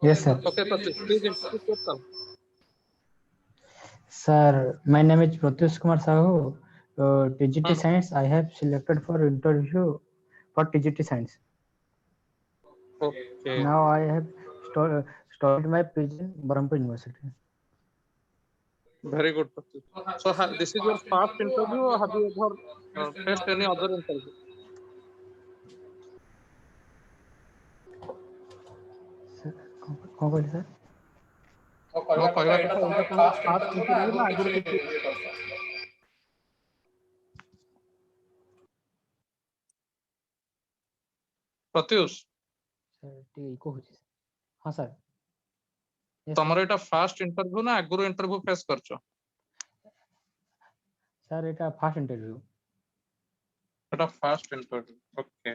Yes, sir. Okay, Pratyush, please introduce yourself. Sir, my name is Pratyush Kumar Sahu. TGT Hmm. Science. I have selected for interview for TGT Science. Okay, Now I have studied my PG in Brahmpur University. very good, Pratyush. So this is your first interview, or have you ever faced any other interview? Sir, कौन कहले sir? ମୋ କହିବା କଥା ଏଇଟା ତମର first interview ନା ଆଗରୁ କିଛି? ପ୍ରତ୍ୟୁଷ, Sir, ଟିକେ ଇକୋ ହଉଛି। ହଁ sir. Yes sir. ତମର ଏଇଟା ଫାଷ୍ଟ ଇଣ୍ଟରଭ୍ୟୁ ନା ଆଗରୁ ଇଣ୍ଟରଭ୍ୟୁ ଫେସ୍ କରିଛ? Sir, ଏଇଟା ଫାଷ୍ଟ ଇଣ୍ଟରଭ୍ୟୁ। ଏଟା ଫାଷ୍ଟ ଇଣ୍ଟରଭ୍ୟୁ। ଓକେ,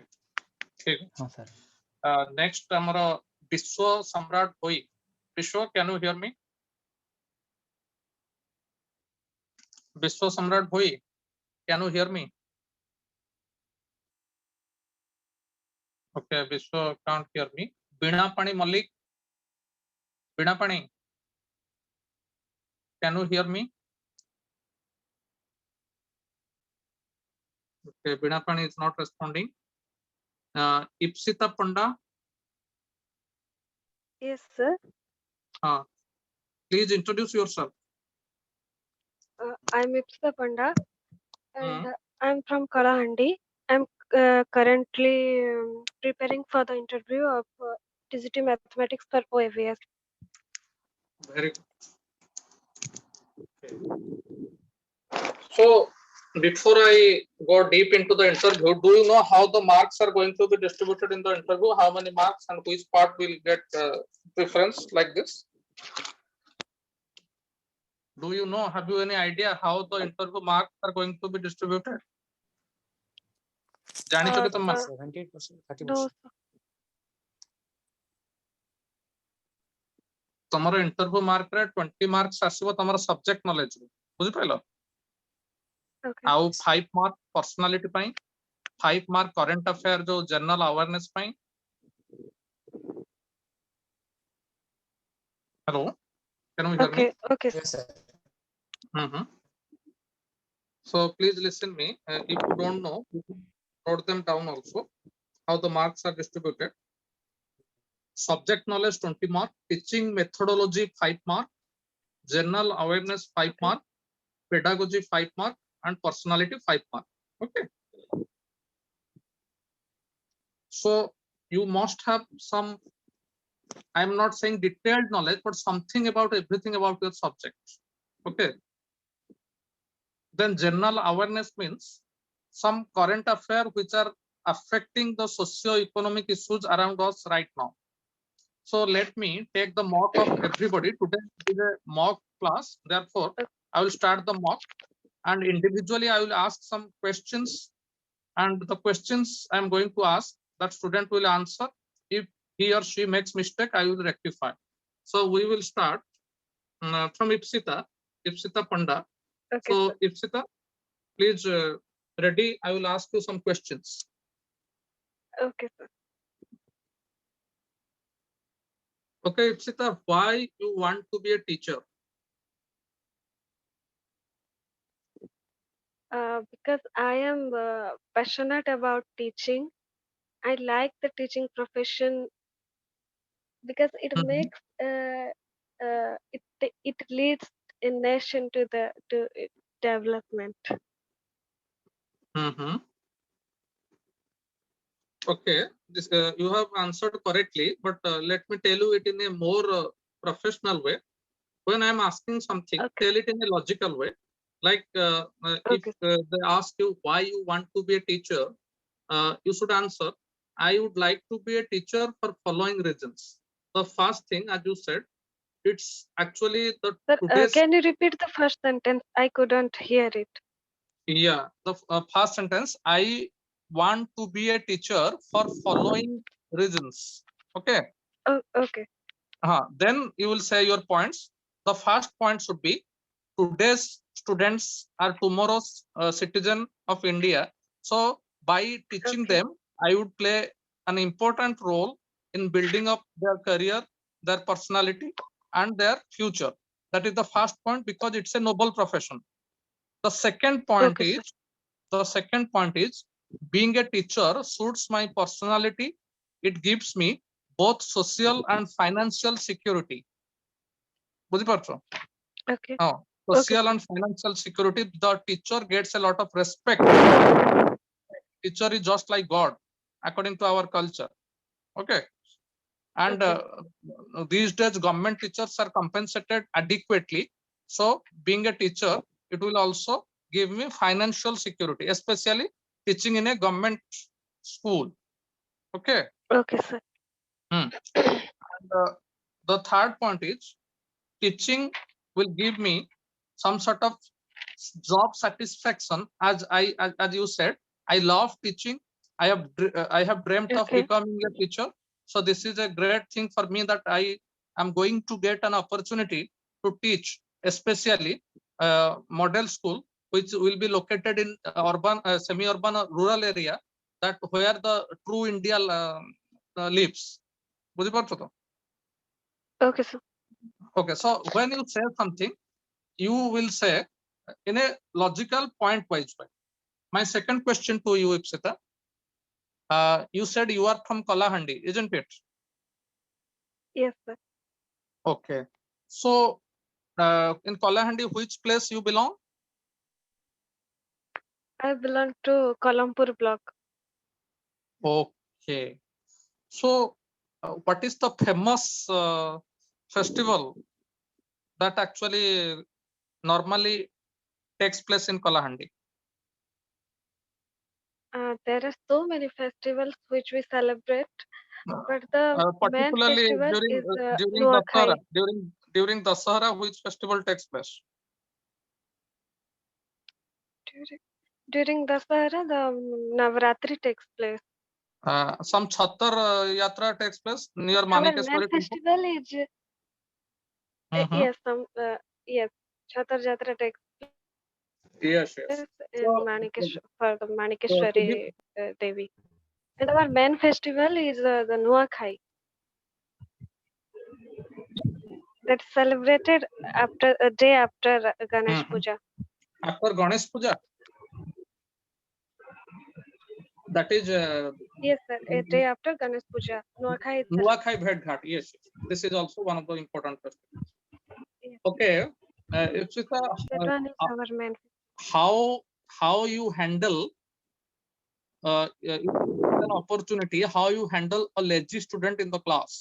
ଠିକ ହଁ ଅଛି। sir. ନେକ୍ସଟ ଆମର ବିଶ୍ୱ ସମ୍ରାଟ ଭୋଇ। ବିଶ୍ୱ, କ୍ୟାନ୍ ୟୁ ହିୟର ମି? ବିଶ୍ୱ ସମ୍ରାଟ ଭୋଇ, କ୍ୟାନ୍ ୟୁ ହିୟର ମି? Okay, Vishwa can't hear me. Bina Pani Malik. Bina Pani, can you hear me? Okay, Bina Pani is not responding. Ipsita Panda. Yes, sir. Please introduce yourself. I'm Ipsa Panda, and Hmm. I'm from Kalahandi. I'm currently preparing for the interview of TGT Mathematics for OAVS. Very good. Okay. So, before I go deep into the interview, do you know how the marks are going to be distributed in the interview? How many marks and which part will get preference like this? Do you know? Have you any idea how the interview marks are going to be distributed? ଜାଣିଛ କି ତମେ? 78%, 30%. No, ତମର interview ମାର୍କରେ 20 marks ଆସିବ ତମର subject knowledge ରୁ, ବୁଝିପାରିଲ? okay. ଆଉ 5 mark personality ପାଇଁ, 5 ମାର୍କ କରେଣ୍ଟ ଆଫେୟାର ଯୋଉ ଜେନରାଲ ଆୱାରନେସ ପାଇଁ। Hello, can you hear me? Okay, okay, sir. Yes sir. So please listen me. If you don't know, you can note them down also. How the marks are distributed: subject knowledge 20 mark, teaching methodology 5 mark, general awareness 5 Okay. mark, pedagogy 5 mark, and personality 5 mark. Okay. So you must have some, I'm not saying detailed knowledge, but something about everything about your subject. Okay. Then general awareness means some current affair which are affecting the socio-economic issues around us right now. So let me take the mock of everybody. Today is a mock class. Therefore, I will start the mock, and individually I will ask some questions, and the questions I am going to ask, that student will answer. If he or she makes mistake, I will rectify. So we will start from Ipsita Panda. Okay, So sir. Ipsita, please ready. I will ask you some questions. Okay, sir. Okay, Ipsita, why you want to be a teacher? Because I am passionate about teaching. I like the teaching profession because it Mhm. makes it leads a nation to development. Mhm. Okay, this you have answered correctly, but let me tell you it in a more professional way. When I am asking something, Okay. tell it in a logical way. Like if Okay. they ask you why you want to be a teacher, you should answer, I would like to be a teacher for following reasons. The first thing, as you said, it's actually the Sir, today's, can you repeat the first sentence? I couldn't hear it. yeah, the first sentence, I want to be a teacher for following reasons. Okay. Oh, okay. Then you will say your points. The first point should be, today's students are tomorrow's citizen of India. So by teaching Okay. them, I would play an important role in building up their career their personality, and their future. That is the first point, because it's a noble profession. The second point Okay, sir. is being a teacher suits my personality. It gives me both social and financial security. বুঝিপারছো? Okay. Oh, Okay, social sir. and financial security. The teacher gets a lot of respect. Teacher is just like God, according to our culture. Okay. And Okay. these days government teachers are compensated adequately. So being a teacher, it will also give me financial security, especially teaching in a government school. Okay. Okay, sir. And, the third point is teaching will give me some sort of job satisfaction. As you said, I love teaching. I have dreamt of Okay. becoming a teacher. So this is a great thing for me, that I am going to get an opportunity to teach, especially model school, which will be located in urban, semi-urban or rural area, that where the true India lives. বুঝিপারছো তো? Okay, sir. Okay, so when you say something, you will say in a logical point wise way. My second question to you, Ipsita, you said you are from Kalahandi, isn't it? Yes, sir. Okay. So in Kalahandi, which place you belong? I belong to Kolampur block. Okay. So what is the famous festival that actually normally takes place in Kalahandi? There are so many festivals which we celebrate, but the main Particularly festival during is during Nuakhai. Dasara, during Dasara, which festival takes place? During Dasara, the Navratri takes place. Some Chhattar Yatra takes place near Our main Manikeshwari temple. festival is Mhm. yes, yes, Chhatar Jatra takes Yes, yes. place in So, for the to Manikeshwari give, Devi. And our main festival is the Nuakhai, that's celebrated after a day after Ganesh Puja. after Ganesh Puja, that is Yes, sir. A day after Ganesh Puja, Nuakhai is Nuakhai Bhed Ghat. Yes, yes, this is also one of the important festivals. yes. Okay, Ipsita, That one is our main. how you handle if you get an opportunity, how you handle a lazy student in the class?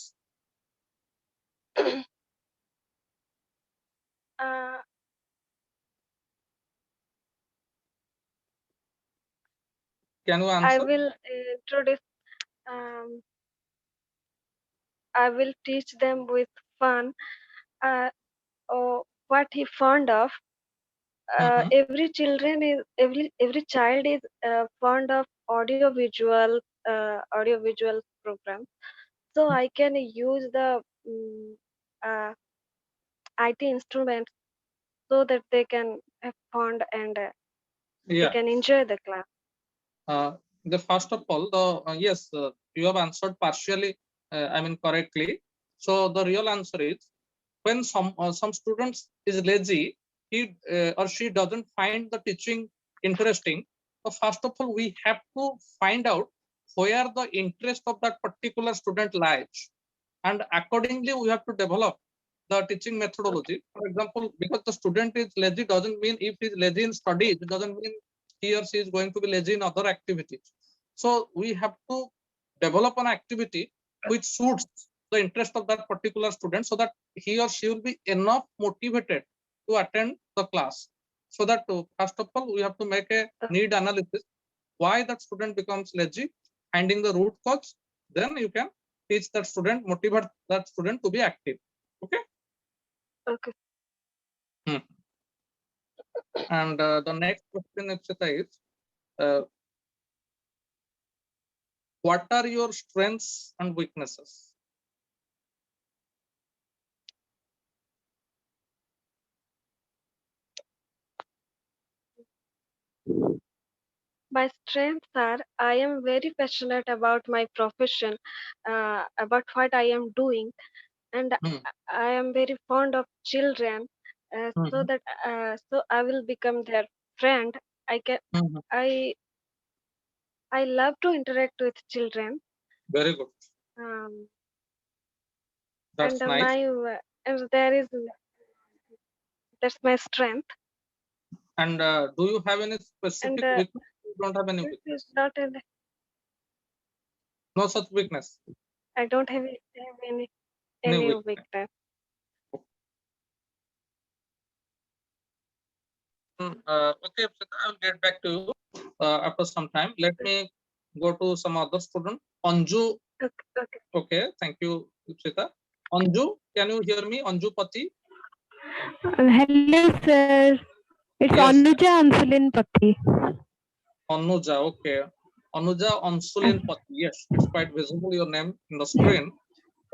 uh, Can you I answer? will introduce. Um, I will teach them with fun. Or what he fond of. Mhm. Every child is fond of audio visual program. So I can use the uh, IT instruments so that they can have fun and they Yeah. can enjoy the class. The first of all, the yes, you have answered partially. I mean correctly. So the real answer is, when some students is lazy, he or she doesn't find the teaching interesting. So first of all, we have to find out where the interest of that particular student lies, and accordingly we have to develop the teaching methodology. For example, because the student is lazy doesn't mean, if he is lazy in studies, it doesn't mean he or she is going to be lazy in other activities. So we have to develop an activity which suits the interest of that particular student, so that he or she will be enough motivated to attend the class. So that first of all, we have to make a need analysis, why that student becomes lazy, finding the root cause. Then you can teach that student, motivate that student to be active. Okay. Okay. And the next question, Ipsita, is what are your strengths and weaknesses? My strengths are I am very passionate about my profession, about what I am doing. and Hmm. I am very fond of children, so Mhm. that so I will become their friend. I can Mhm. I I love to interact with children. Very good. Um, and That's nice. and there is that's my strength. And do you have any And specific weakness? You don't have any this weakness. is not an No such weakness. I don't have Any any weakness. weakness. Okay, Ipsita, I'll get back to you after some time. Let me go to some other student. Anju. Okay, okay. Okay, thank you, Ipsita. Anju, can you hear me? Anju Pati? Hello, sir. It's Yes, Anuja Ansulin Pati. Anuja. Okay. Anuja Uh, Ansulin Pati. Yes, it's quite visible your name in the screen.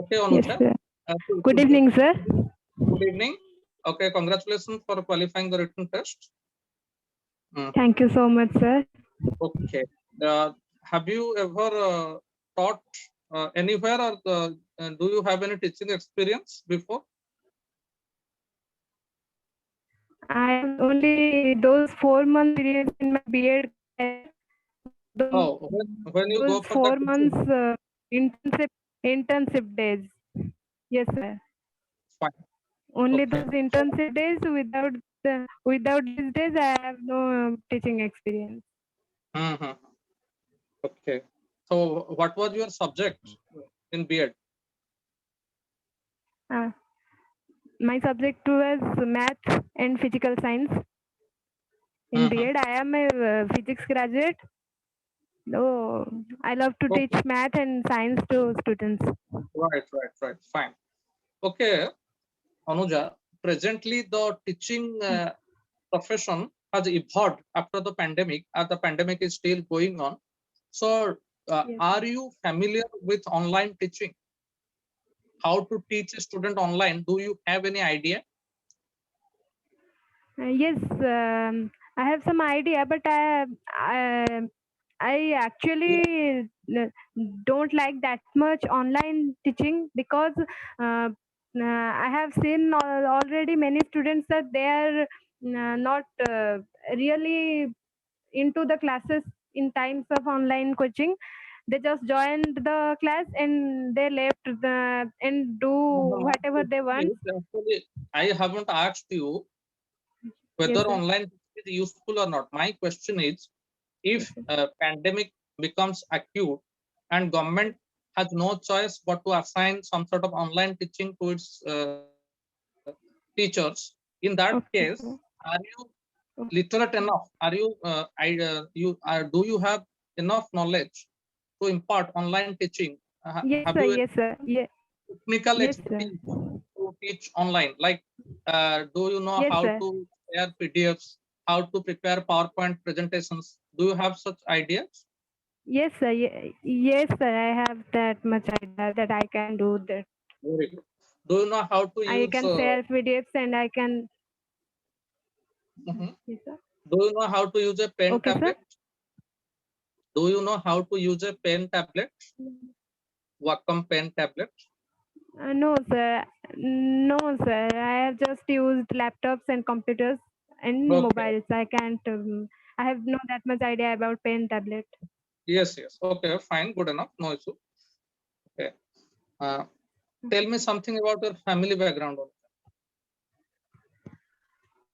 Okay, yes, Anuja. sir. Good Good evening, sir. evening. Okay, congratulations for qualifying the written test. Mm, Thank you so much, sir. okay. Have you ever taught anywhere, or do you have any teaching experience before? I am only those 4 months periods in my B.Ed. Oh, when you Those go for the 4 months teaching, internship days. Yes, sir. fine. Only Okay. those internship days. Without these days, I have no teaching experience. Mhm. Okay. So, what was your subject in B.Ed? Uh, my subject was math and physical science. In Mhm. B.Ed, I am a physics graduate. No, I love to teach Okay. math and science to students. Right. Fine. Okay, Anuja. Presently, the teaching profession has evolved after the pandemic, as the pandemic is still going on. So, Yes, are you familiar with online teaching? How to teach a student online? Do you have any idea? yes, I have some idea, but I actually don't like that much online teaching because I have seen already many students that they are not really into the classes in times of online coaching. They just joined the class and they left and do My whatever they question want. is, actually, I haven't asked you Yes, whether sir. online is useful or not. My question is, Yes, if sir. pandemic becomes acute and government has no choice but to assign some sort of online teaching to its teachers, in that case, Okay. are you Okay. literate enough? Are you do you have enough knowledge to impart online teaching? Yes, Have sir. you Yes, sir. technical Yes, sir. expertise to teach online? Like, do you know Yes, how sir. to share PDFs, how to prepare PowerPoint presentations? Do you have such ideas? Yes, sir. Yes, sir. I have that much idea that I can do that. Very good. Do you know how to I use? can share PDFs and I can. Mhm. Yes, sir. Do you know how to use a pen Okay, sir. tablet? Do you know how to use a pen tablet? Wacom pen tablet. No, sir. No, sir. I have just used laptops and computers and Okay. mobiles. I can't. I have no that much idea about pen tablet. Yes. Okay. Fine. Good enough. No issue. Okay. Uh, Tell me something about your family background.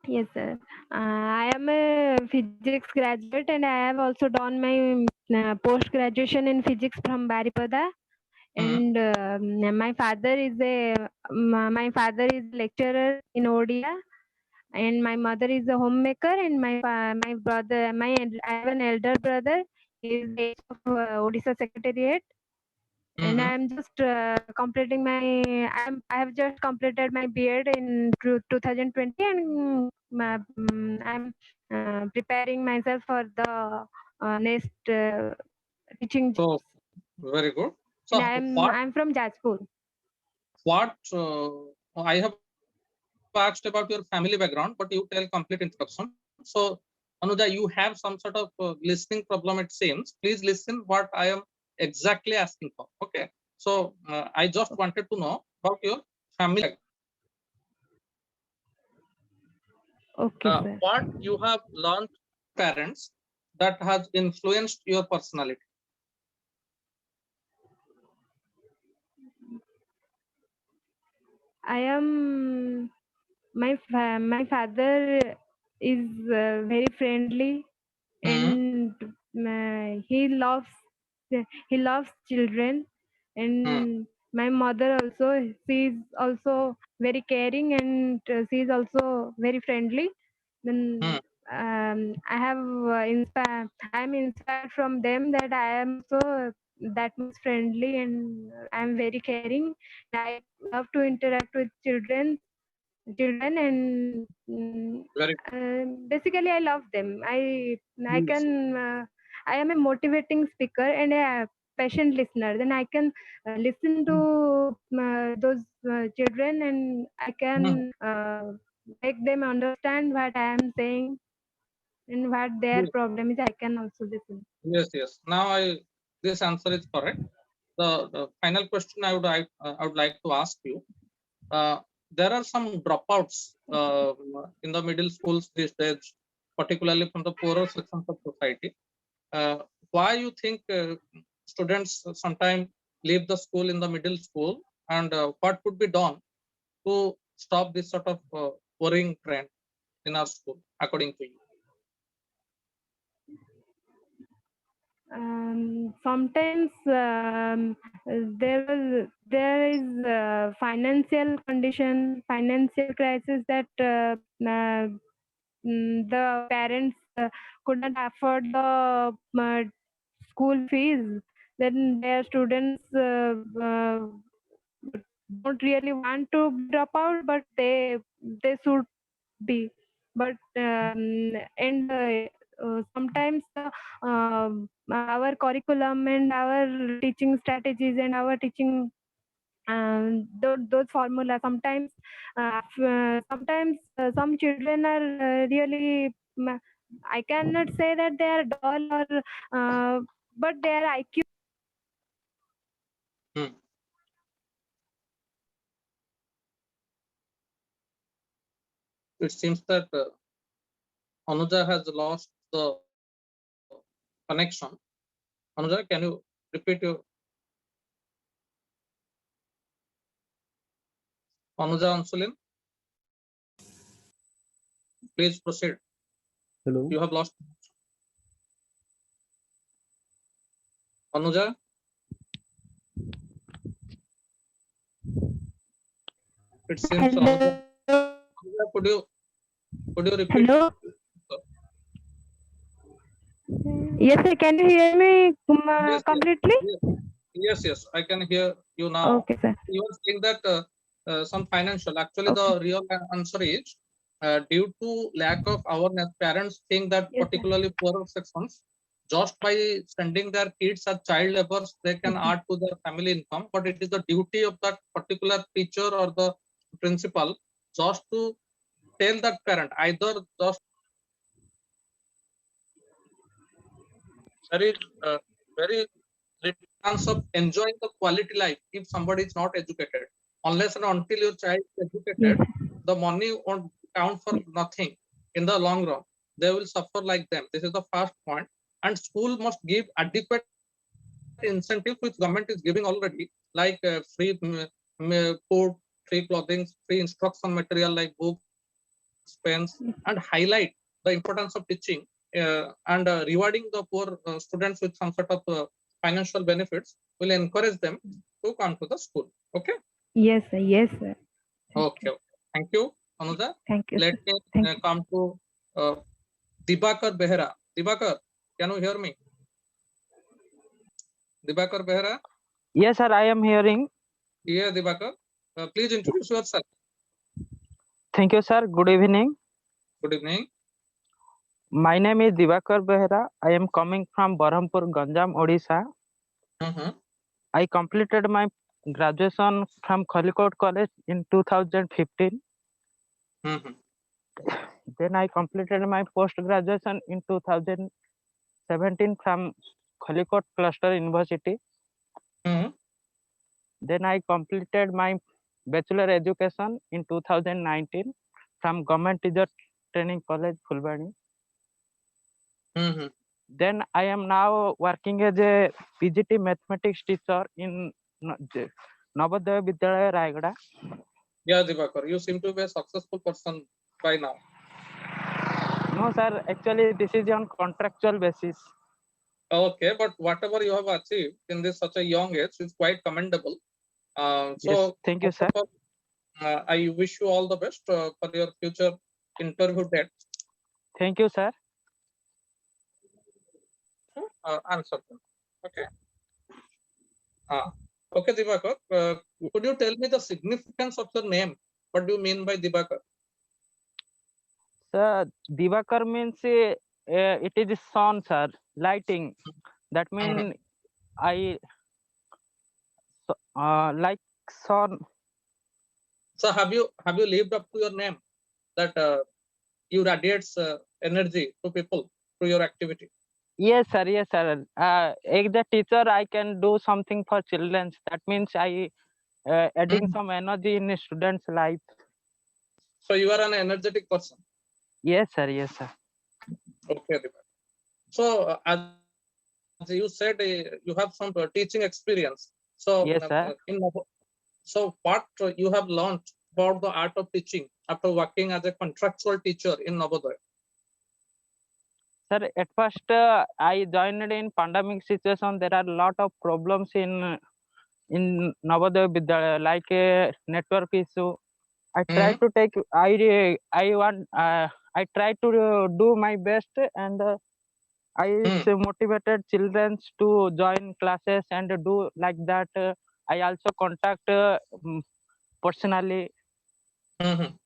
Yes, sir. I am a physics graduate and I have also done my post graduation in physics from Baripada. Hmm. And my father is lecturer in Odia, and my mother is a homemaker, and my brother, I have an elder brother. He is the head of Odisha Secretariat, and Hmm. I am just completing my. I have just completed my B.Ed in 2020, and I'm preparing myself for the next teaching So jobs. very good. And So I'm from Jajpur. what I have asked about your family background, but you tell complete introduction. So Anuja, you have some sort of listening problem, it seems. Please listen what I am exactly asking for. Okay. So I just wanted to know about your family. Okay, sir. What you have learned parents that has influenced your personality? I am my father is very friendly, and he loves children, and my mother also, she is also very caring, and she is also very friendly. Then I have I am inspired from them that I am also that much friendly, and I am very caring. I love to interact with children, and Very basically I love them. I yes. can I am a motivating speaker and a patient listener. Then I can listen to those children, and I can make them understand what I am saying and what their Yes, problem is. I can also listen. yes. Now this answer is correct. The final question I would like to ask you. There are some dropouts in the middle schools these days, particularly from the poorer sections of society. Uh, why you think students sometimes leave the school in the middle school, and what could be done to stop this sort of worrying trend in our school, according to you? Sometimes there is financial crisis that the parents could not afford the school fees. Then their students don't really want to drop out, but they should be. But and sometimes our curriculum and our teaching strategies and our teaching those formula some children are really I cannot say that they are dull, or but their IQ. Hmm. It seems that Anuja has lost the connection. Anuja, can you repeat your Anuja Ansulin? Please proceed. Hello. You have lost Anuja. It seems Anuja. Anuja, could you repeat? Hello. Yes, sir. Can you hear me Yes, completely? yes. I can hear you now. Okay, sir. You are saying that some financial. Actually, the real answer is due to lack of awareness. Parents think that Yes, sir. particularly poorer sections, just by sending their kids as child laborers, they can Okay. add to their family income. But it is the duty of that particular teacher or the principal just to tell that parent either just very very little chance of enjoying the quality life if somebody is not educated. Unless and until your child is Yes. educated, the money won't count for nothing in the long run. They will suffer like them. This is the first point. And school must give adequate incentive which government is giving already, like free food, free clothing, free instruction material like books, pens, and highlight the importance of teaching and rewarding the poor students with some sort of financial benefits will encourage them to come to the school. Okay. Yes, sir. Yes, sir. Okay. Thank you, Anuja. Thank you, Let sir. me Thank you. come to Dibakar Behera. Dibakar, can you hear me? Dibakar Behera? Yes, sir, I am hearing. Yeah, Dibakar. Please introduce yourself. Thank you, sir. Good evening. Good evening. My name is Divakar Behera. I am coming from Berhampur, Ganjam, Odisha. I completed my graduation from Curricular College in 2015. Then I completed my post graduation in 2017 from Curricular Cluster University. Mhm. Then I completed my bachelor education in 2019 from Government Teacher Training College, Fulbani. Mm-hmm. Then I am now working as a PGT mathematics teacher in Navodaya Vidyalaya, Raigada. Yeah, Divakar, you seem to be a successful person by now. No, sir. Actually, this is on contractual basis. Okay, but whatever you have achieved in this such a young age is quite commendable. Yes, thank you, sir. I wish you all the best for your future interview date. Thank you, sir. Answer them. Okay. Okay, Divakar. Could you tell me the significance of your name? What do you mean by Divakar? Sir, Divakar means it is sun, sir. Lighting. That means I like sun. So have you lived up to your name that you radiates energy to people through your activity? Yes, sir. Yes, sir. As a teacher, I can do something for children. That means I adding some energy in a student's life. So you are an energetic person. Yes, sir. Yes, sir. Okay, Divakar. So as you said, you have some teaching experience. So Yes, sir. so what you have learned about the art of teaching after working as a contractual teacher in Navodaya? Sir, at first I joined in pandemic situation. There are a lot of problems in Navodaya Vidyalaya, like a network issue. I try to take. I try to do my best, and I motivated children to join classes and do like that. I also contact personally and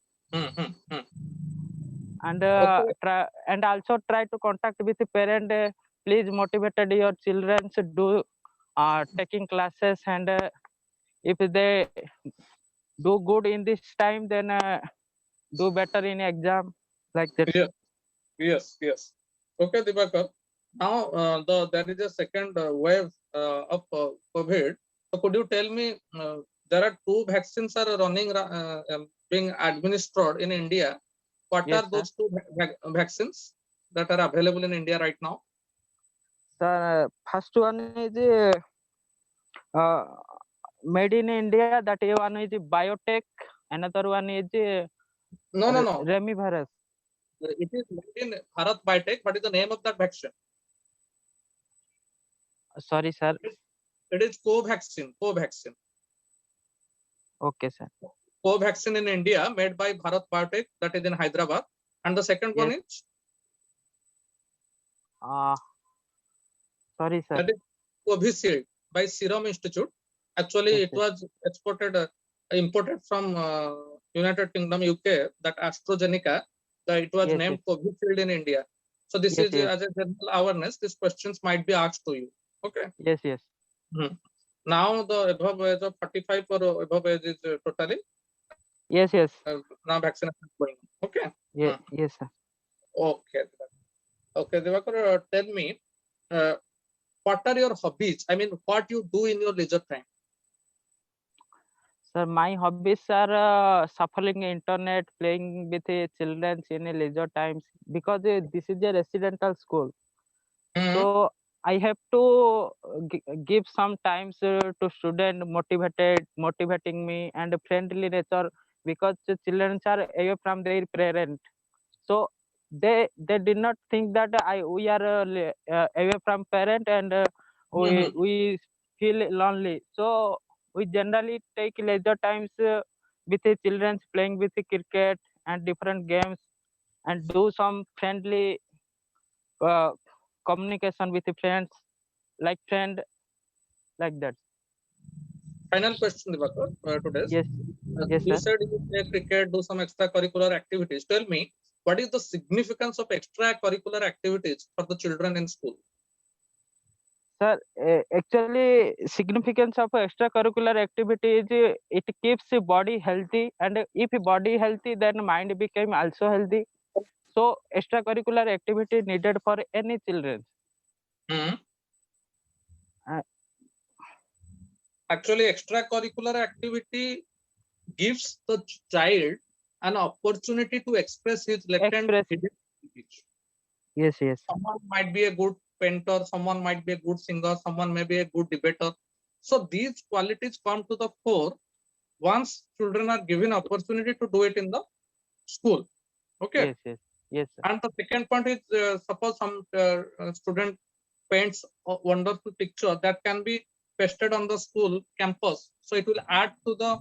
and also try to contact with the parent. Please motivated your children to do taking classes, and if they do good in this time, then do better in exam like that. Yes. Okay, Divakar. Now there is a second wave of COVID. So could you tell me there are 2 vaccines are running being administered in India. What Yes, are sir. those 2 vaccines that are available in India right now? Sir, first one is uh, made in India. That one is biotech. Another one is No. Remivirus. It is made in Bharat Biotech. What is the name of that vaccine? Sorry, sir. It is Covaxin. Okay, sir. Covaxin in India made by Bharat Biotech, that is in Hyderabad. And the second one is? Sorry, sir. That is Covishield by Serum Institute. Actually, Yes, it was imported from United Kingdom, UK, that AstraZeneca. It was named Covishield in India. So this is as a general awareness, these questions might be asked to you. Okay. Yes. Now the above age of 45 or above age is totally? Yes. Now vaccination is going on. Okay. Yes, sir. Okay. Okay, Divakar, tell me, what are your hobbies? I mean, what you do in your leisure time? Sir, my hobbies are surfing internet, playing with children in leisure times, because this is a residential school. So I have to give some times to student motivating me, and friendly nature, because the children are away from their parent. So they did not think that we are away from parent, and we feel lonely. So we generally take leisure times with the children, playing with the cricket and different games, and do some friendly uh, communication with the friends, like friend, like that. Final question, Divakar, today. Yes, You sir. said you play cricket, do some extracurricular activities. Tell me, what is the significance of extracurricular activities for the children in school? Sir, actually, significance of extracurricular activity is it keeps the body healthy, and if body healthy, then mind became also healthy. So extracurricular activity needed for any children. Actually, extracurricular activity gives the child an opportunity to express his latent hidden abilities. Yes, yes. Someone might be a good painter, someone might be a good singer, someone may be a good debater. So these qualities come to the fore once children are given opportunity to do it in the school. Okay. Yes, yes, yes, sir. And the second point is, suppose some student paints a wonderful picture that can be pasted on the school campus. So it will add to the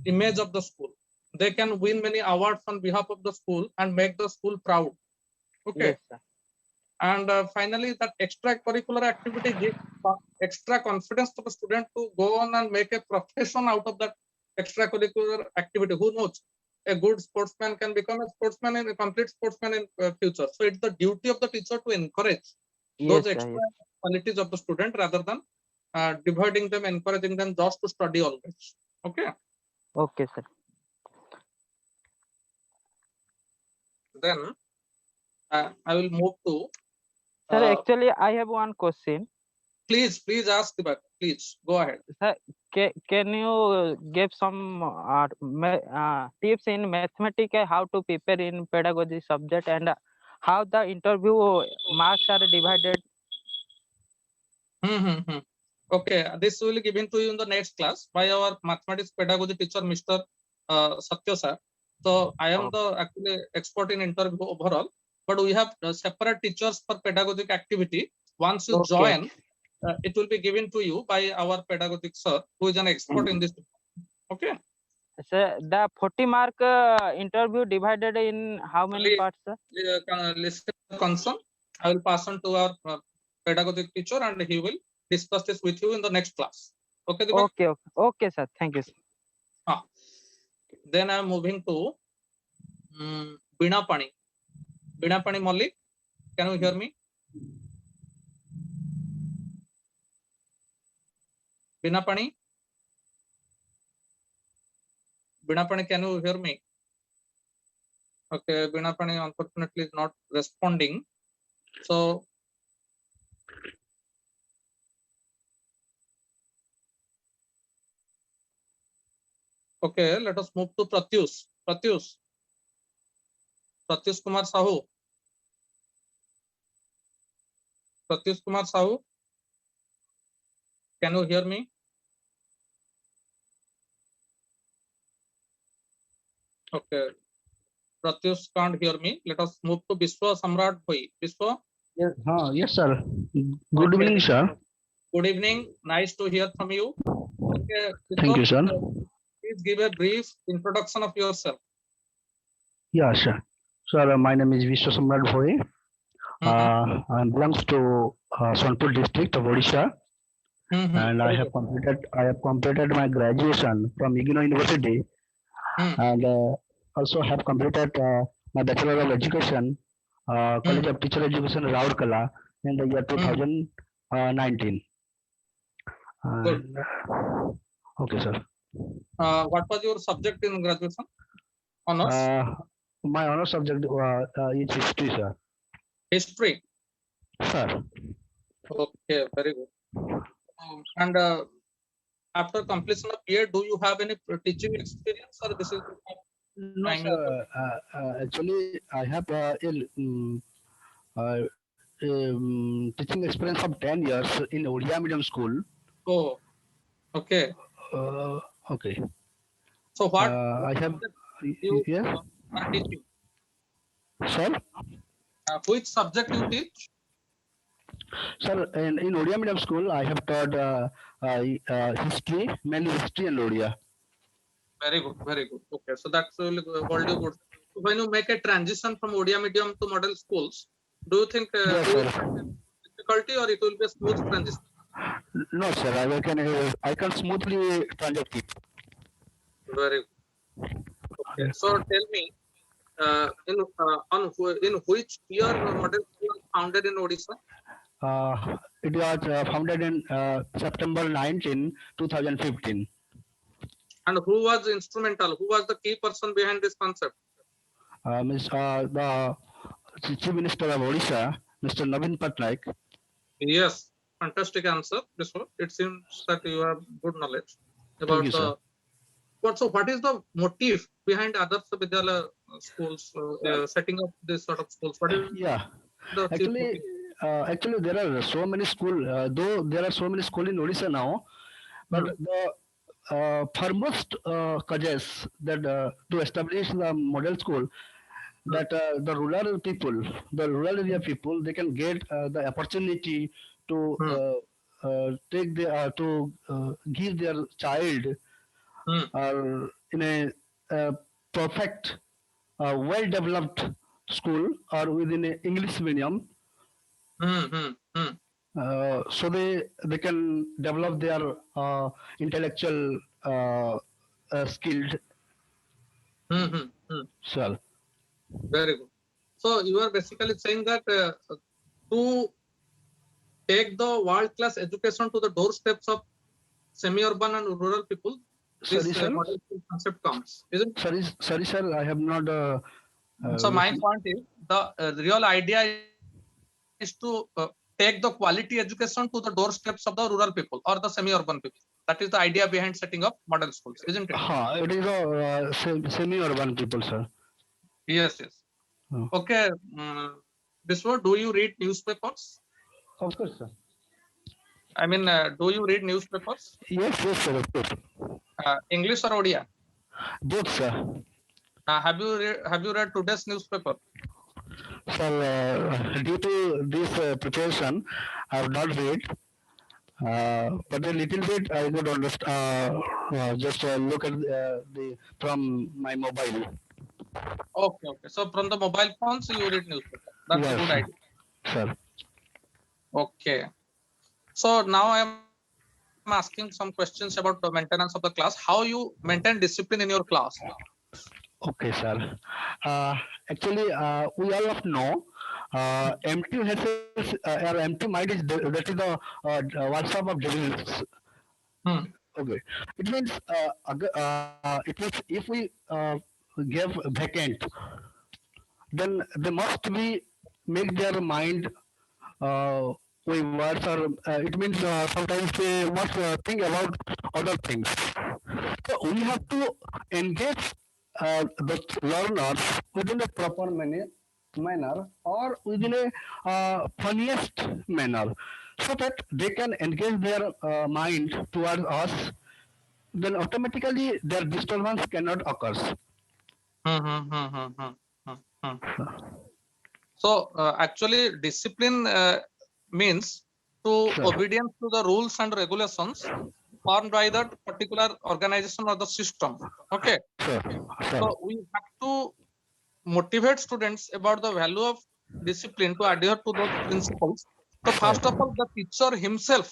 image of the school. They can win many awards on behalf of the school and make the school proud. Okay. Yes, sir. And finally, that extracurricular activity gives extra confidence to the student to go on and make a profession out of that extracurricular activity. Who knows? A good sportsman can become a sportsman and a complete sportsman in future. So it's the duty of the teacher to encourage those Yes, sir. extra Yes. qualities of the student rather than dividing them, encouraging them just to study always. Okay. Okay, sir. Then I will move to. Sir, actually, I have one question. Please ask the back. Please go ahead. Sir, can you give some tips in mathematics, how to prepare in pedagogy subject, and how the interview marks are divided? Okay, this will be given to you in the next class by our mathematics pedagogy teacher, Mr. Satya sir. So I am the actually expert in interview overall, but we have separate teachers for pedagogic activity. Once you join, it will be given to you by our pedagogic sir, who is an expert in this. Okay. Sir, the 40 mark interview divided in how many parts, sir? Listen to the concern. I will pass on to our pedagogic teacher and he will discuss this with you in the next class. Okay, Dipak? Okay, sir. Thank you, sir. Then I am moving to Bina Pani. Bina Pani Molly, can you hear me? Bina Pani? Bina Pani, can you hear me? Okay, Bina Pani unfortunately is not responding. So okay, let us move to Pratyush. Pratyush Kumar Sahu. Pratyush Kumar Sahu, can you hear me? Okay, Pratyush can't hear me. Let us move to Biswa Samrat Bhai. Biswa? Yes, yes, sir. Good evening, sir. Good evening. Nice to hear from you. Okay, Biswa, Thank you, sir. Please give a brief introduction of yourself. Yeah, sir. Sir, my name is Vishwa Samrat Bhoi. I belongs to Sonpur district of Odisha, and I have completed my graduation from IGNOU University, and also have completed my Bachelor of Education, College of Teacher Education, Raurkela, in the year 2019. Good. Okay, sir. What was your subject in graduation? Honors? My honor subject is history, sir. History? Sir. Okay, very good. And after completion of year, do you have any teaching experience or this is? No, sir. Actually, I have teaching experience of 10 years in Odia medium school. Oh, okay. Okay. So what I have you yes, are teaching? sir. Which subject you teach? Sir, in Odia medium school, I have taught history, mainly history and Odia. Very good, very good. Okay, so that's really good. So when you make a transition from Odia medium to model schools, do you think Yes, you will sir. have difficulty or it will be a smooth transition? No, sir. I can smoothly transact it. Very good. Okay, so tell me, in which year model school was founded in Odisha? It was founded in September 19, 2015. And who was instrumental? Who was the key person behind this concept? The Chief Minister of Odisha, Mr. Navin Patnaik. Yes, fantastic answer. This one. It seems that you have good knowledge about you, the So what is the motive behind Adarsh Vidyalaya schools setting up this sort of schools? What is Yeah, the chief motive? actually there are so many school, though there are so many school in Odisha now, but the foremost causes that to establish the model school, that the rural area people, they can get the opportunity to take the give their child in a perfect, well developed school or within a English medium, so they can develop their intellectual skilled self. Very good. So you are basically saying that to take the world-class education to the doorsteps of semi-urban and rural people, Sorry, this sir. model school concept comes, isn't it? Sorry, sir. I have not. So my point is the real idea is to take the quality education to the doorsteps of the rural people or the semi-urban people. That is the idea behind setting up model schools, isn't it? It is a semi-urban people, sir. Yes, yes. Oh. Okay. Biswa, do you read newspapers? Of course, sir. I mean, do you read newspapers? Yes, sir, of course. English or Odia? Both, sir. Have you read today's newspaper? Sir, due to this preparation, I have not read, but a little bit I could understand. Just look at the from my mobile. Okay, okay. So from the mobile phones, you read newspaper. That's a good idea. Sir. Okay. So now I am asking some questions about the maintenance of the class. How you maintain discipline in your class? Okay, sir. Actually, we all of know empty has or empty mind is that is the WhatsApp of devils. Okay, it means if we give vacant, then they must be make their mind with words, or it means sometimes they must think about other things. So we have to engage the learners within a proper manner or within a funniest manner, so that they can engage their mind towards us. Then automatically their disturbance cannot occur. So actually, discipline means to obedience to the rules and regulations formed by that particular organization or the system. Okay. So we have to motivate students about the value of discipline to adhere to those principles. So first of all, the teacher himself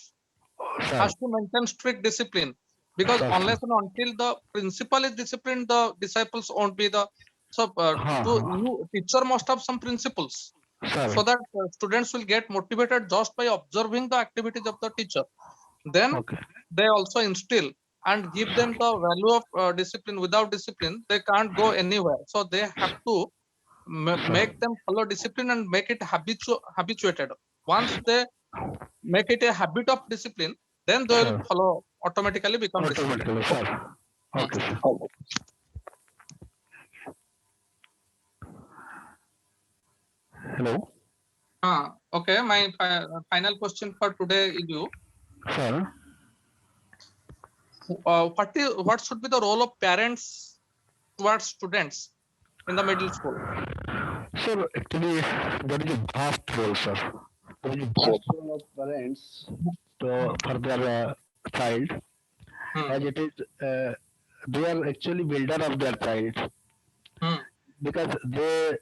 has to maintain strict discipline, because unless and until the principal is disciplined, the disciples won't be the. So teacher must have some principles, so that students will get motivated just by observing the activities of the teacher. Then they also instill and give them the value of discipline. Without discipline, they can't go anywhere. So they have to make them follow discipline and make it habituated. Once they make it a habit of discipline, then they will follow, automatically become disciplined. Okay. Hello. Okay. My final question for today is you. Sir. What should be the role of parents towards students in the middle school? Sir, actually, there is a vast role, sir. There is a vast role of parents for their child, as it is, they are actually builder of their child, because they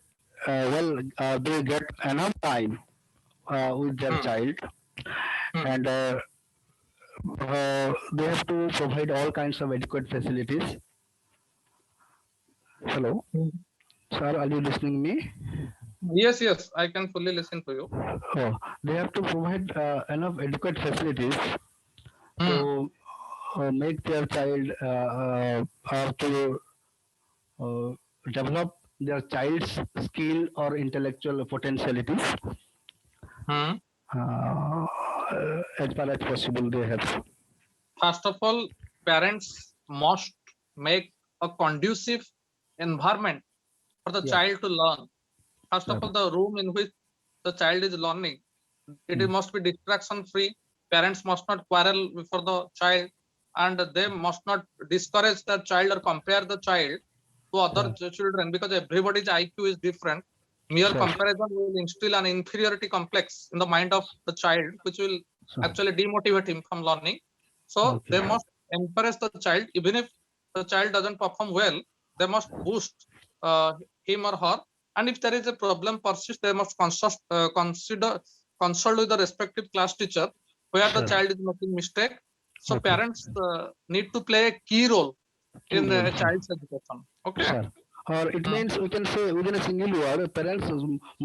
they get enough time with their child, and they have to provide all kinds of adequate facilities. Hello, sir, are you listening me? Yes, I can fully listen to you. They have to provide enough adequate facilities to make their child or to develop their child's skill or intellectual potentialities as far as possible they have. First of all, parents must make a conducive environment for the Yeah. child to learn. First of Yeah. all, the room in which the child is learning, it must be distraction free. Parents must not quarrel for the child, and they must not discourage the child or compare the child to other children, because everybody's IQ is different. Mere Sure. comparison will instill an inferiority complex in the mind of the child, which will Sure. actually demotivate him from learning. So Okay. they must encourage the child, even if the child doesn't perform well, they must boost him or her. And if there is a problem persists, they must consult with the respective class teacher where the Sure. child is making mistake. So Okay. parents need to play a key role in Key role, a sir. child's education. Okay. Sir. Or it means we can say within a single word, parents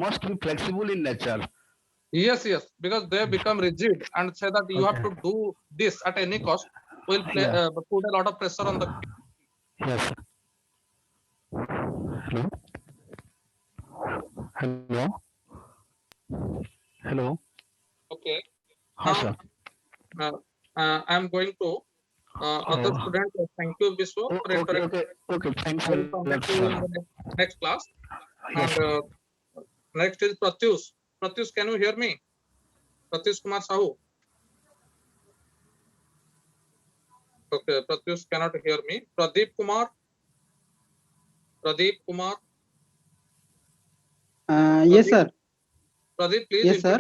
must be flexible in nature. Yes, because they become rigid and say that you have to do this at any cost, will play Yeah. put a lot of pressure on the kid. Yes. Sir. Hello. Hello. Hello. Okay. Hi, sir. I'm going to other Oh. student. Thank you, Vishwa, for Okay. interacting. Okay. Thanks I a will lot, contact you in sir. the next class. Yes. And next is Pratyush. Pratyush, can you hear me? Pratyush Kumar Sahu. Okay, Pratyush cannot hear me. Pradeep Kumar. Pradeep Kumar. Yes, sir. Pradeep, please Yes, sir.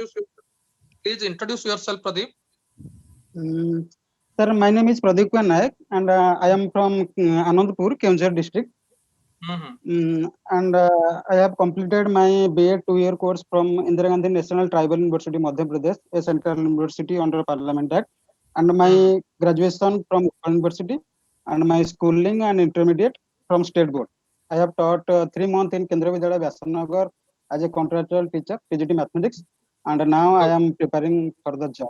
introduce yourself, Pradeep. Sir, my name is Pradeep Kumar Nayak, and I am from Anandpur, Keonjhar district. And I have completed my BA 2-year course from Indira Gandhi National Tribal University, Madhya Pradesh, a central university under Parliament Act, and my graduation from Open University, and my schooling and intermediate from State Board. I have taught 3 months in Kendra Vidyalaya, Vyasanagar as a contractual teacher, PGT Mathematics, and now I am preparing for the job.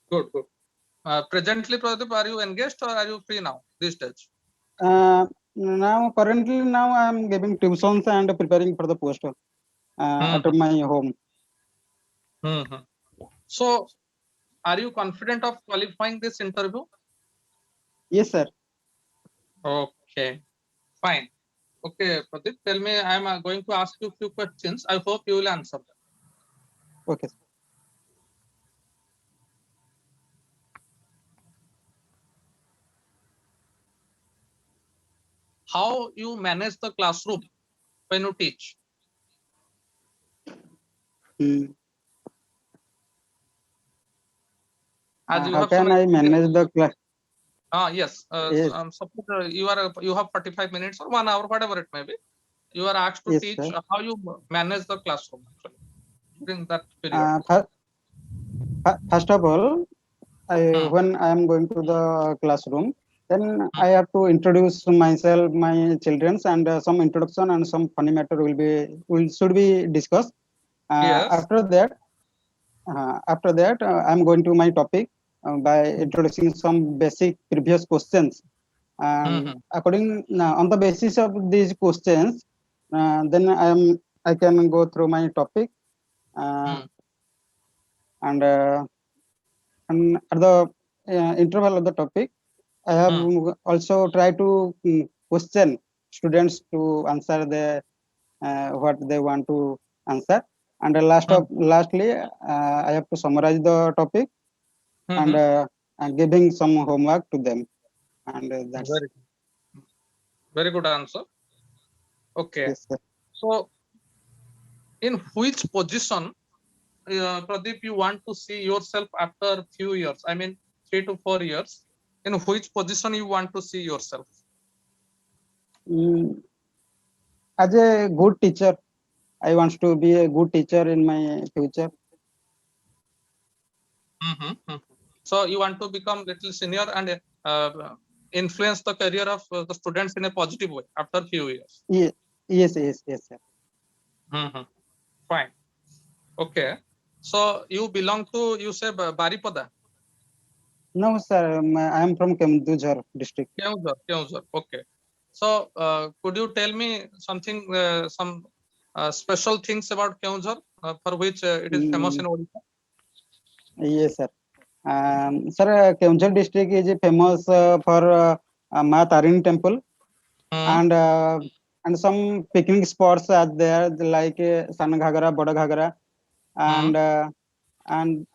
Good. Presently, Pradeep, are you engaged or are you free now these days? Currently I am giving tuitions and preparing for the post at my home. So, are you confident of qualifying this interview? Yes, sir. Okay, fine. Okay, Pradeep, tell me, I am going to ask you a few questions. I hope you will answer them. Okay, sir. How you manage the classroom when you teach? As you How have some can I manage the class? yes. Yes, Suppose you have 45 minutes or 1 hour, whatever it may be. You are asked to yes, teach. sir. How you manage the classroom actually during that period? First of all, when I am going to the classroom, then I have to introduce myself, my childrens, and some introduction and some funny matter should be discussed. Yes. After that, I'm going to my topic by introducing some basic previous questions, and on the basis of these questions, then I can go through my topic, and at the interval of the topic, I have also tried to question students to answer what they want to answer. And lastly, I have to summarize the topic and giving some homework to them. And that's Very good answer. Okay. yes, sir. So, in which position, Pradeep, you want to see yourself after few years? I mean, 3 to 4 years. In which position you want to see yourself? As a good teacher, I want to be a good teacher in my future. So you want to become little senior and influence the career of the students in a positive way after few years. Yes, sir. Fine. Okay. So you belong to, you say, Baripada? No, sir. I am from Keonjhar district. Keonjhar. Okay. So could you tell me something, some special things about Keonjhar for which it is famous in Odisha? Yes, sir. Sir, Keonjhar district is famous for Ma Tarini temple, and some picnic spots are there like San Ghagara, Bada Ghagara, and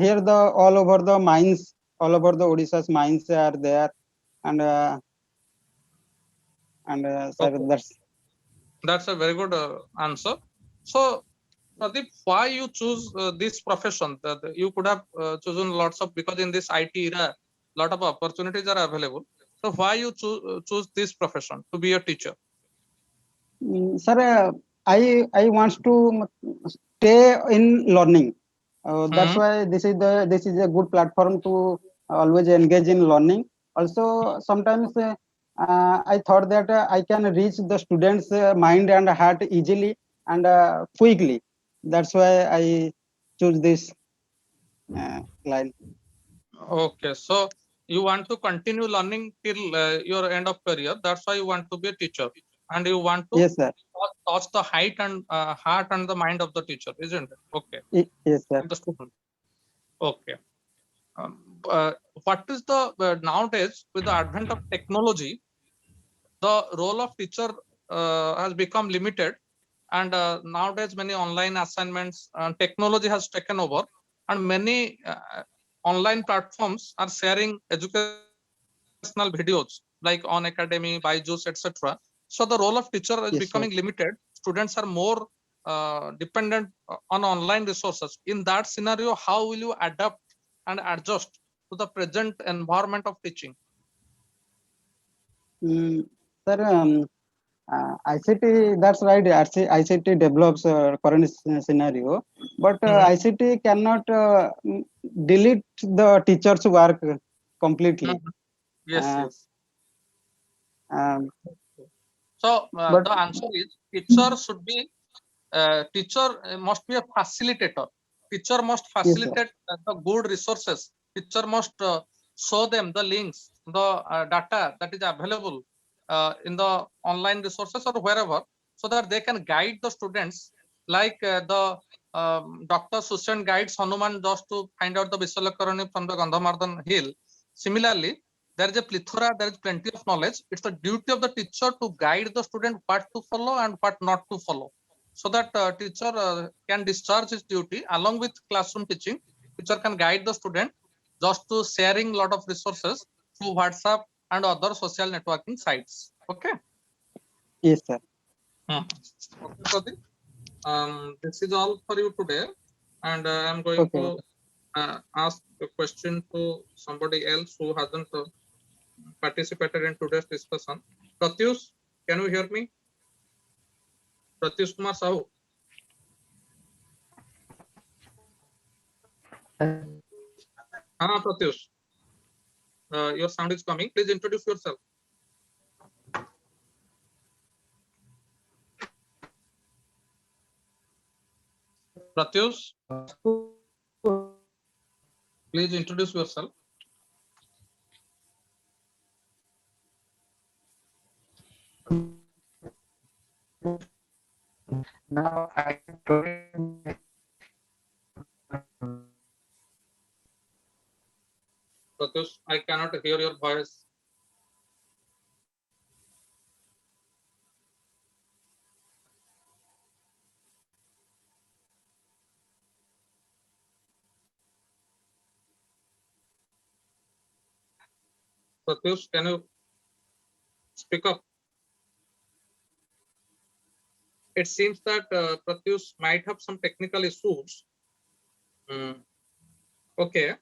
here the all over the mines, all over the Odisha's mines are there, and sir, Okay. That's a very good answer. So, Pradeep, why you choose this profession? You could have chosen lots of, because in this IT era, lot of opportunities are available. So, why you choose this profession to be a teacher? Sir, I want to stay in learning. That's why this is a good platform to always engage in learning. Also, sometimes I thought that I can reach the students' mind and heart easily and quickly. That's why I choose this line. Okay, so you want to continue learning till your end of career. That's why you want to be a teacher, and you want to Yes, sir. touch the height and heart and the mind of the teacher, isn't it? Okay, Yes, sir. the student. Okay. Um, uh, what is the nowadays with the advent of technology, the role of teacher has become limited, and nowadays many online assignments, technology has taken over, and many online platforms are sharing educational videos like on Academy, Byju's, etc. So the role of teacher is Yes, becoming sir. limited. Students are more dependent on online resources. In that scenario, how will you adapt and adjust to the present environment of teaching? Sir, ICT, that's right. ICT develops current scenario, but ICT cannot delete the teacher's work completely. Yes, Uh, yes. um, So but the answer is teacher should be teacher must be a facilitator. Teacher must yes, sir. facilitate the good resources. Teacher must show them the links, the data that is available in the online resources or wherever, so that they can guide the students, like the Dr. Sushan guides Hanuman just to find out the Vishalakarani from the Gandhamardan hill. Similarly, there is a plethora, there is plenty of knowledge. It's the duty of the teacher to guide the student what to follow and what not to follow, so that teacher can discharge his duty along with classroom teaching. Teacher can guide the student just to sharing lot of resources through WhatsApp and other social networking sites. Okay. Yes, sir. Okay, Pradeep. This is all for you today, and I'm going Okay. to ask a question to somebody else who hasn't participated in today's discussion. Pratyush, can you hear me? Pratyush Kumar Sahu. Pratyush, your sound is coming. Please introduce yourself. Pratyush, please introduce yourself. Now I can Pratyush, I cannot hear your voice. Pratyush, can you speak up? It seems that Pratyush might have some technical issues. Okay,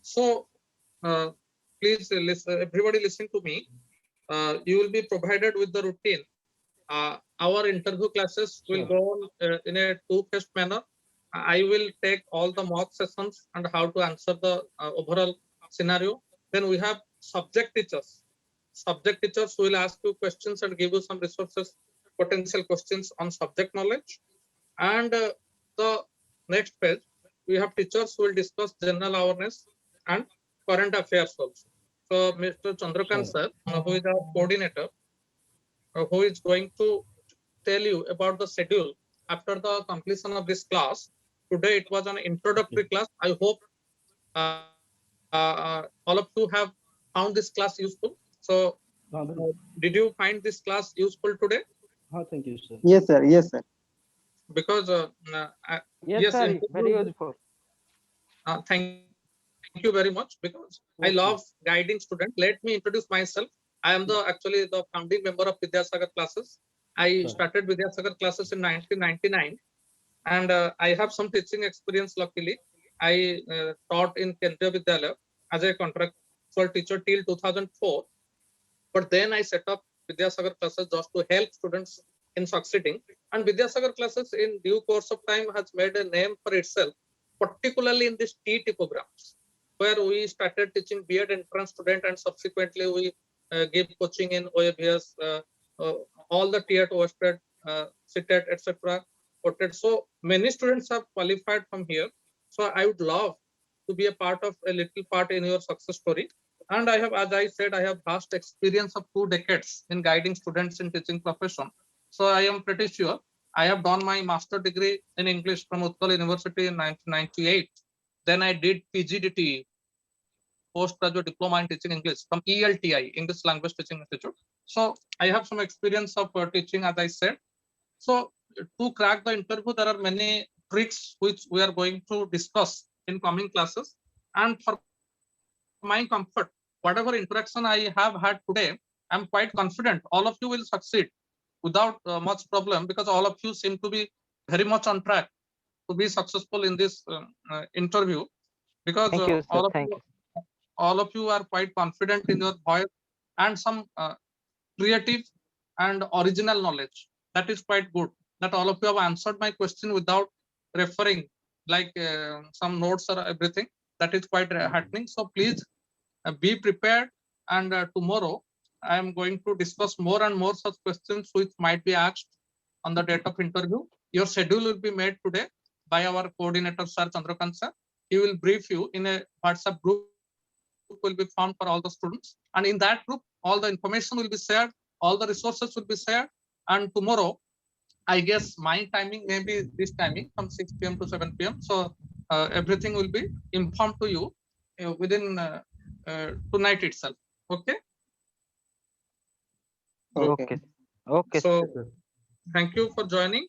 so please listen, everybody listen to me. You will be provided with the routine. Our interview classes will go on in a two-phase manner. I will take all the mock sessions and how to answer the overall scenario. Then we have subject teachers. Subject teachers will ask you questions and give you some resources, potential questions on subject knowledge. And the next page, we have teachers who will discuss general awareness and current affairs also. So Mr. Chandrakant sir, who is our coordinator, who is going to tell you about the schedule after the completion of this class. Today it was an introductory class. I hope all of you have found this class useful. So Did you find this class useful today? Thank you, sir. Yes, sir. Yes, sir. Because Yes, sir. interview, Very useful. thank you very much, because I love guiding students. Let me introduce myself. I am actually the founding member of Vidyasagar classes. I started Vidyasagar classes in 1999, and I have some teaching experience. Luckily, I taught in Kendriya Vidyalaya as a contractual teacher till 2004. But then I set up Vidyasagar classes just to help students in succeeding. And Vidyasagar classes in due course of time has made a name for itself, particularly in these TT programs, where we started teaching B.Ed entrance student, and subsequently we give coaching in OAVS, all the TET, OSTED, CTET, etc. So many students have qualified from here. So I would love to be a part of a little part in your success story. And I have, as I said, I have vast experience of 2 decades in guiding students in teaching profession. So I am pretty sure I have done my master degree in English from Utkal University in 1998. Then I did PGDT, postgraduate diploma in teaching English, from ELTI, English Language Teaching Institute. So I have some experience of teaching, as I said. So to crack the interview, there are many tricks which we are going to discuss in coming classes. And for my comfort, whatever interaction I have had today, I'm quite confident all of you will succeed without much problem, because all of you seem to be very much on track to be successful in this interview, because Thank you, sir. Thank you. all of you are quite confident in your voice and some creative and original knowledge. That is quite good, that all of you have answered my question without referring like some notes or everything. That is quite happening. So please be prepared, and tomorrow I am going to discuss more and more such questions which might be asked on the date of interview. Your schedule will be made today by our coordinator, Sir Chandrakant sir. He will brief you in a WhatsApp group, will be formed for all the students, and in that group all the information will be shared, all the resources will be shared. And tomorrow, I guess my timing may be this timing from 6 p.m. to 7 p.m. So everything will be informed to you within tonight itself. Okay. Okay. Okay. So thank you for joining.